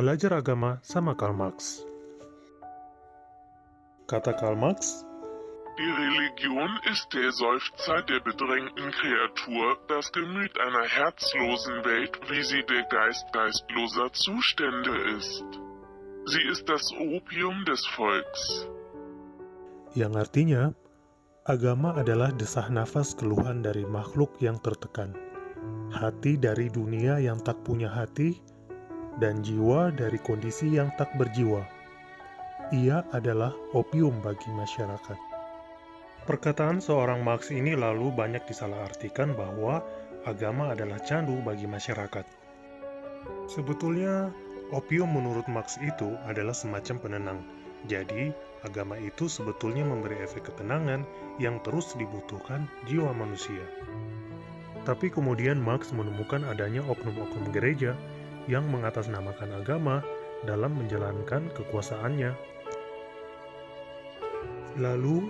Belajar agama sama Karl Marx. Kata Karl Marx, Die Religion ist der Seufzer der bedrängten Kreatur, das Gemüt einer herzlosen Welt, wie sie der Geist geistloser Zustände ist. Sie ist das Opium des Volks. yang artinya, agama adalah desah nafas keluhan dari makhluk yang tertekan, hati dari dunia yang tak punya hati, dan jiwa dari kondisi yang tak berjiwa. Ia adalah opium bagi masyarakat. Perkataan seorang Marx ini lalu banyak disalahartikan bahwa agama adalah candu bagi masyarakat. Sebetulnya, opium menurut Marx itu adalah semacam penenang. Jadi, agama itu sebetulnya memberi efek ketenangan yang terus dibutuhkan jiwa manusia. Tapi kemudian Marx menemukan adanya oknum-oknum gereja yang mengatasnamakan agama dalam menjalankan kekuasaannya. Lalu,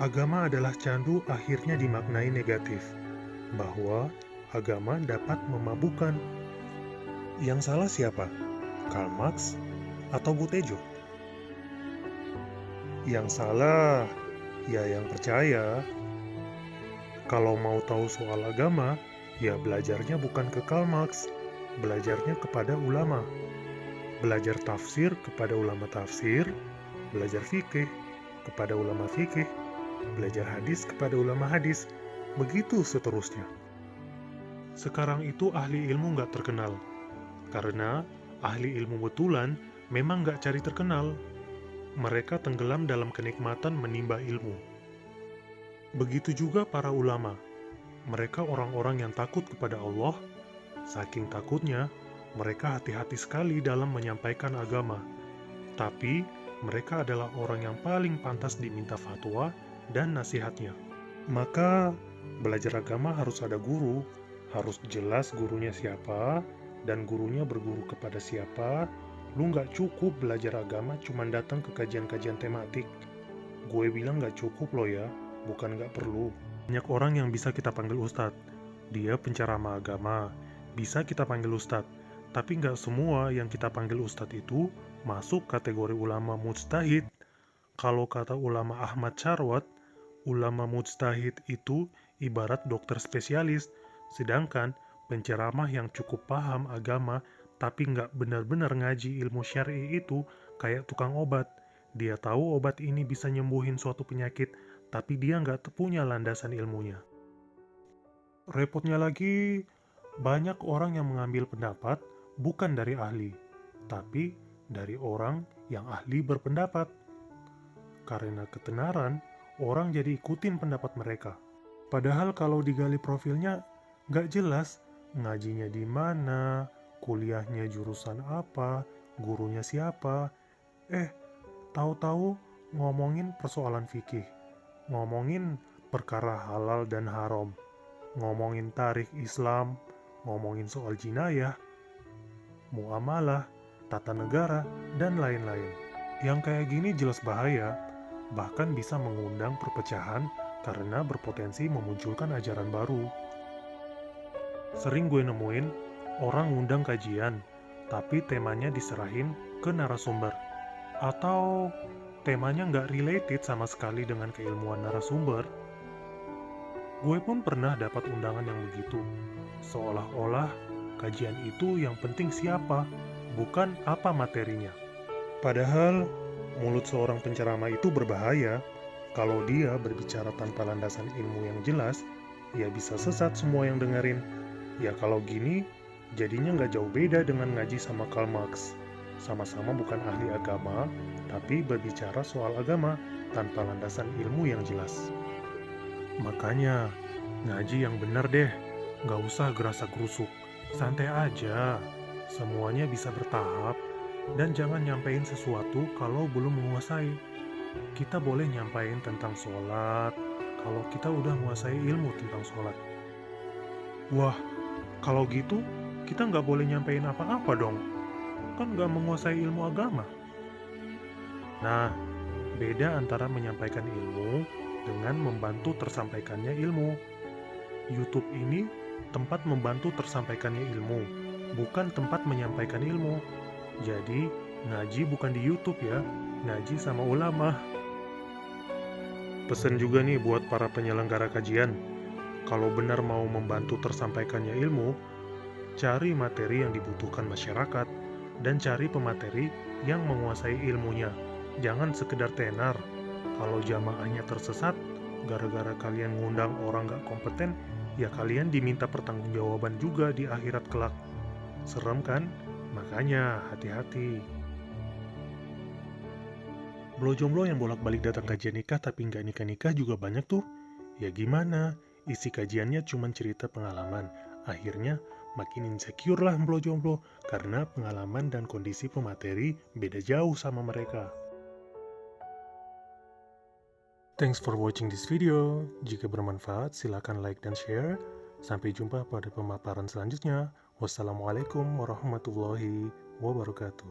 agama adalah candu akhirnya dimaknai negatif, bahwa agama dapat memabukkan. Yang salah siapa? Karl Marx atau Butejo? Yang salah, ya yang percaya. Kalau mau tahu soal agama, ya belajarnya bukan ke Karl Marx, belajarnya kepada ulama. Belajar tafsir kepada ulama tafsir, belajar fikih kepada ulama fikih, belajar hadis kepada ulama hadis, begitu seterusnya. Sekarang itu ahli ilmu nggak terkenal, karena ahli ilmu betulan memang nggak cari terkenal. Mereka tenggelam dalam kenikmatan menimba ilmu. Begitu juga para ulama. Mereka orang-orang yang takut kepada Allah. Saking takutnya, mereka hati-hati sekali dalam menyampaikan agama. Tapi, mereka adalah orang yang paling pantas diminta fatwa dan nasihatnya. Maka, belajar agama harus ada guru, harus jelas gurunya siapa, dan gurunya berguru kepada siapa. Lu nggak cukup belajar agama cuman datang ke kajian-kajian tematik. Gue bilang nggak cukup loh ya, bukan nggak perlu. Banyak orang yang bisa kita panggil ustadz. Dia penceramah agama, bisa kita panggil ustadz. Tapi nggak semua yang kita panggil ustadz itu masuk kategori ulama mujtahid. Kalau kata ulama Ahmad Syarwat, ulama mujtahid itu ibarat dokter spesialis, sedangkan penceramah yang cukup paham agama tapi nggak benar-benar ngaji ilmu syar'i itu kayak tukang obat. Dia tahu obat ini bisa nyembuhin suatu penyakit, tapi dia nggak punya landasan ilmunya. Repotnya lagi, banyak orang yang mengambil pendapat bukan dari ahli, tapi dari orang yang ahli berpendapat. Karena ketenaran, orang jadi ikutin pendapat mereka. Padahal kalau digali profilnya, nggak jelas ngajinya di mana, kuliahnya jurusan apa, gurunya siapa. Tahu-tahu ngomongin persoalan fikih, ngomongin perkara halal dan haram, ngomongin tarikh Islam, ngomongin soal jinayah, muamalah, tata negara, dan lain-lain. Yang kayak gini jelas bahaya, bahkan bisa mengundang perpecahan karena berpotensi memunculkan ajaran baru. Sering gue nemuin orang ngundang kajian, tapi temanya diserahin ke narasumber. Atau temanya nggak related sama sekali dengan keilmuan narasumber. Gue pun pernah dapat undangan yang begitu. Seolah-olah kajian itu yang penting siapa, bukan apa materinya. Padahal, mulut seorang penceramah itu berbahaya. Kalau dia berbicara tanpa landasan ilmu yang jelas, ya bisa sesat semua yang dengerin. Ya kalau gini, jadinya nggak jauh beda dengan ngaji sama Karl Marx. Sama-sama bukan ahli agama, tapi berbicara soal agama tanpa landasan ilmu yang jelas. Makanya, ngaji yang benar deh, nggak usah gerasa-gerusuk, santai aja. Semuanya bisa bertahap, dan jangan nyampein sesuatu kalau belum menguasai. Kita boleh nyampein tentang sholat, kalau kita udah menguasai ilmu tentang sholat. Wah, kalau gitu, kita nggak boleh nyampein apa-apa dong. Kan nggak menguasai ilmu agama. Nah, beda antara menyampaikan ilmu dengan membantu tersampaikannya ilmu. YouTube ini tempat membantu tersampaikannya ilmu, bukan tempat menyampaikan ilmu. Jadi, ngaji bukan di YouTube ya, ngaji sama ulama. Pesan juga nih buat para penyelenggara kajian. Kalau benar mau membantu tersampaikannya ilmu, cari materi yang dibutuhkan masyarakat dan cari pemateri yang menguasai ilmunya. Jangan sekedar tenar. Kalau jamaahnya tersesat, gara-gara kalian ngundang orang gak kompeten, ya kalian diminta pertanggungjawaban juga di akhirat kelak. Serem kan? Makanya hati-hati. Jomblo yang bolak-balik datang kajian nikah tapi nggak nikah-nikah juga banyak tuh. Ya gimana? Isi kajiannya cuma cerita pengalaman. Akhirnya makin insecure lah jomblo karena pengalaman dan kondisi pemateri beda jauh sama mereka. Thanks for watching this video. Jika bermanfaat, silakan like dan share. Sampai jumpa pada pemaparan selanjutnya. Wassalamualaikum warahmatullahi wabarakatuh.